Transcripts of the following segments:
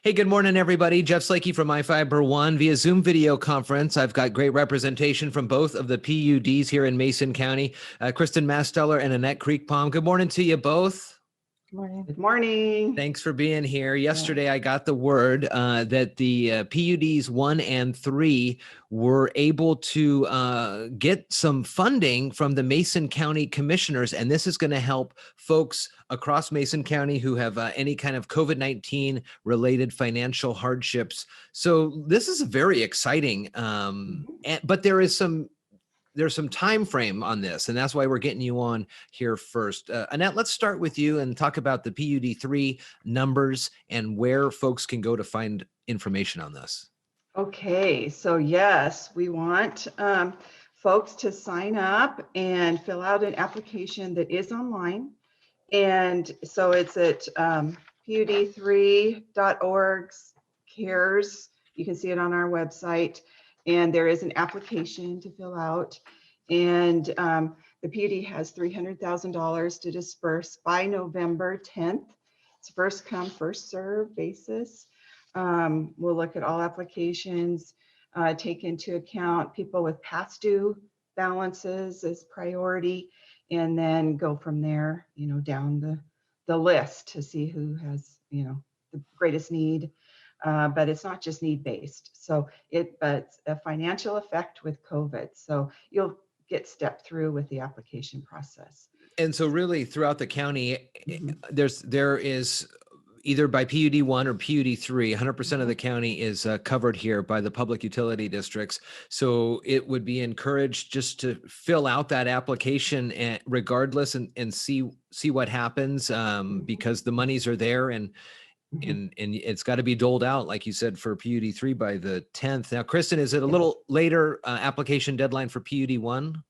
Hey, good morning, everybody. Jeff Slakey from iFiber One via Zoom video conference. I've got great representation from both of the PUDs here in Mason County, Kristin Masteller and Annette Creekpaum. Good morning to you both. Good morning. Good morning. Thanks for being here. Yesterday, I got the word that the PUDs 1 and 3 were able to get some funding from the Mason County commissioners, and this is going to help folks across Mason County who have any kind of COVID-19 related financial hardships. So this is very exciting, but there's some time frame on this, and that's why we're getting you on here first. Annette, let's start with you and talk about the PUD3 numbers and where folks can go to find information on this. Okay, so yes, we want folks to sign up and fill out an application that is online. And so it's at PUD3.org's CARES. You can see it on our website. And there is an application to fill out. And the PUD has $300,000 to disperse by November 10th. It's first come, first serve basis. We'll look at all applications, take into account people with past due balances as priority, and then go from there, down the list to see who has, the greatest need. But it's not just need-based. So but a financial effect with COVID. So you'll get stepped through with the application process. And so really throughout the county, there is either by PUD 1 or PUD 3, 100% of the county is covered here by the public utility districts. So it would be encouraged just to fill out that application regardless and see what happens because the monies are there and it's got to be doled out, like you said, for PUD 3 by the 10th. Now, Kristin, is it a little later application deadline for PUD 1?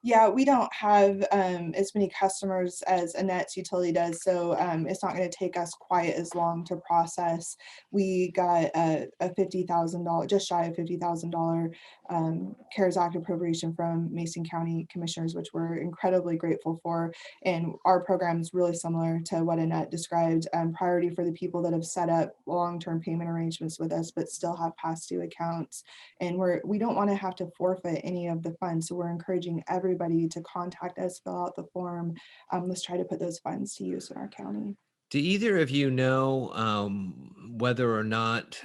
Yeah, we don't have as many customers as Annette's utility does, so it's not going to take us quite as long to process. We got a $50,000, just shy of $50,000 CARES Act appropriation from Mason County commissioners, which we're incredibly grateful for. And our program is really similar to what Annette described, priority for the people that have set up long-term payment arrangements with us, but still have past due accounts. And we don't want to have to forfeit any of the funds, so we're encouraging everybody to contact us, fill out the form. Let's try to put those funds to use in our county. Do either of you know whether or not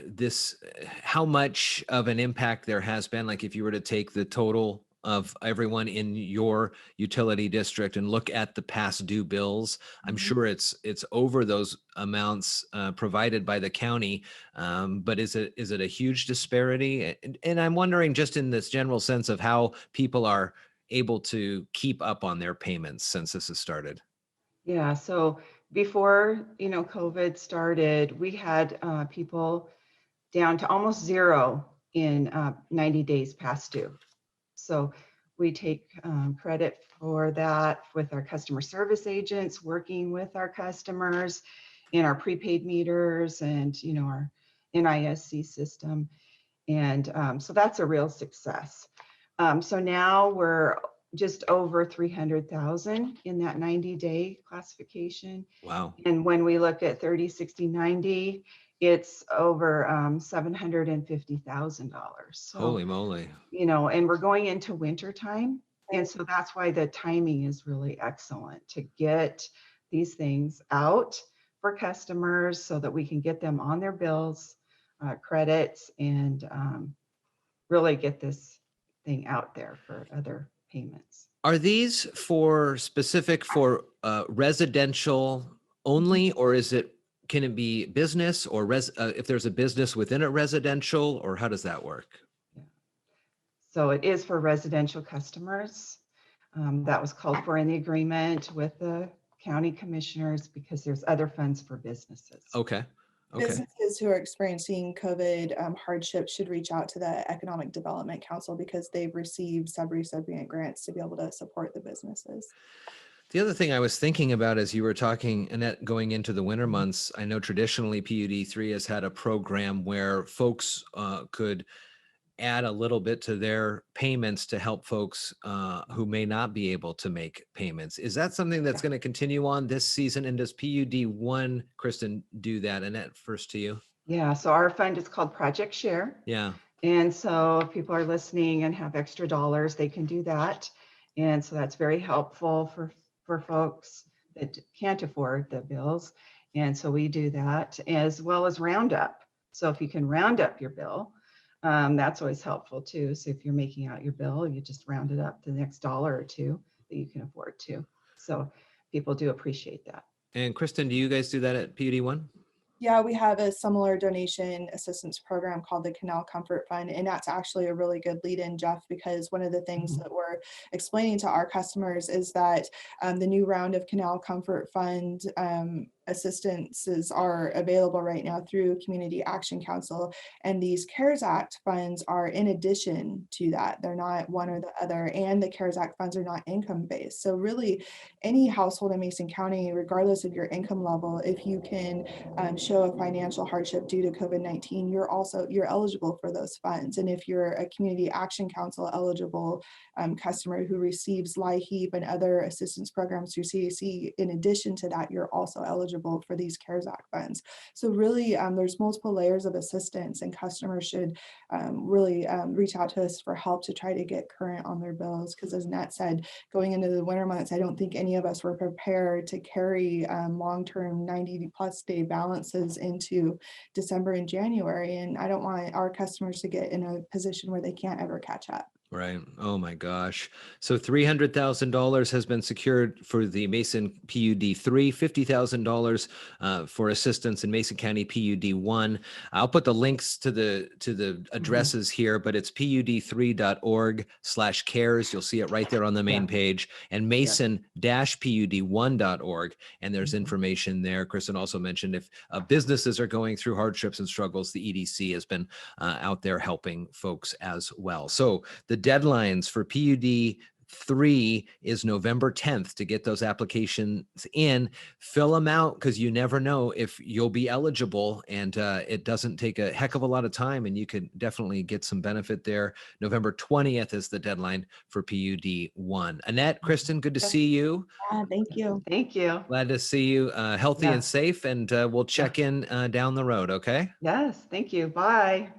how much of an impact there has been? Like if you were to take the total of everyone in your utility district and look at the past due bills, I'm sure it's over those amounts provided by the county. But is it a huge disparity? And I'm wondering just in this general sense of how people are able to keep up on their payments since this has started. Yeah, so before COVID started, we had people down to almost zero in 90 days past due. So we take credit for that with our customer service agents working with our customers in our prepaid meters and our NISC system. And so that's a real success. So now we're just over 300,000 in that 90-day classification. Wow. And when we look at 30, 60, 90, it's over $750,000. So, holy moly. And we're going into winter time. And so that's why the timing is really excellent to get these things out for customers so that we can get them on their bills, credits, and really get this thing out there for other payments. Are these specific for residential only, or can it be business or if there's a business within a residential, or how does that work? Yeah. So it is for residential customers. That was called for in the agreement with the county commissioners because there's other funds for businesses. Okay. Businesses who are experiencing COVID hardship should reach out to the Economic Development Council because they've received subrecipient grants to be able to support the businesses. The other thing I was thinking about as you were talking, Annette, going into the winter months, I know traditionally PUD 3 has had a program where folks could add a little bit to their payments to help folks who may not be able to make payments. Is that something that's going to continue on this season? And does PUD 1, Kristin, do that? Annette, first to you. Yeah, so our fund is called Project Share. Yeah. And so if people are listening and have extra dollars, they can do that. And so that's very helpful for folks that can't afford the bills. And so we do that, as well as Roundup. So if you can round up your bill, that's always helpful too. So if you're making out your bill, you just round it up to the next dollar or two that you can afford to. So people do appreciate that. And Kristin, do you guys do that at PUD 1? Yeah, we have a similar donation assistance program called the Canal Comfort Fund, and that's actually a really good lead-in, Jeff, because one of the things that we're explaining to our customers is that the new round of Canal Comfort Fund assistances are available right now through Community Action Council, and these CARES Act funds are in addition to that. They're not one or the other, and the CARES Act funds are not income-based. So really, any household in Mason County, regardless of your income level, if you can show a financial hardship due to COVID-19, you're eligible for those funds. And if you're a Community Action Council eligible customer who receives LIHEAP and other assistance programs through CAC, in addition to that, you're also eligible for these CARES Act funds. So really, there's multiple layers of assistance, and customers should really reach out to us for help to try to get current on their bills. Because as Annette said, going into the winter months, I don't think any of us were prepared to carry long-term 90+ day balances into December and January. And I don't want our customers to get in a position where they can't ever catch up. Right. Oh my gosh. So $300,000 has been secured for the Mason PUD 3, $50,000 for assistance in Mason County PUD 1. I'll put the links to the addresses here, but it's pud3.org/cares. You'll see it right there on the main page, and mason-pud1.org. And there's information there. Kristin also mentioned if businesses are going through hardships and struggles, the EDC has been out there helping folks as well. So the deadlines for PUD 3 is November 10th to get those applications in. Fill them out, because you never know if you'll be eligible, and it doesn't take a heck of a lot of time, and you could definitely get some benefit there. November 20th is the deadline for PUD 1. Annette, Kristin, good to see you. Thank you. Thank you. Glad to see you healthy Yeah. and safe, and we'll check in down the road, okay? Yes, thank you. Bye.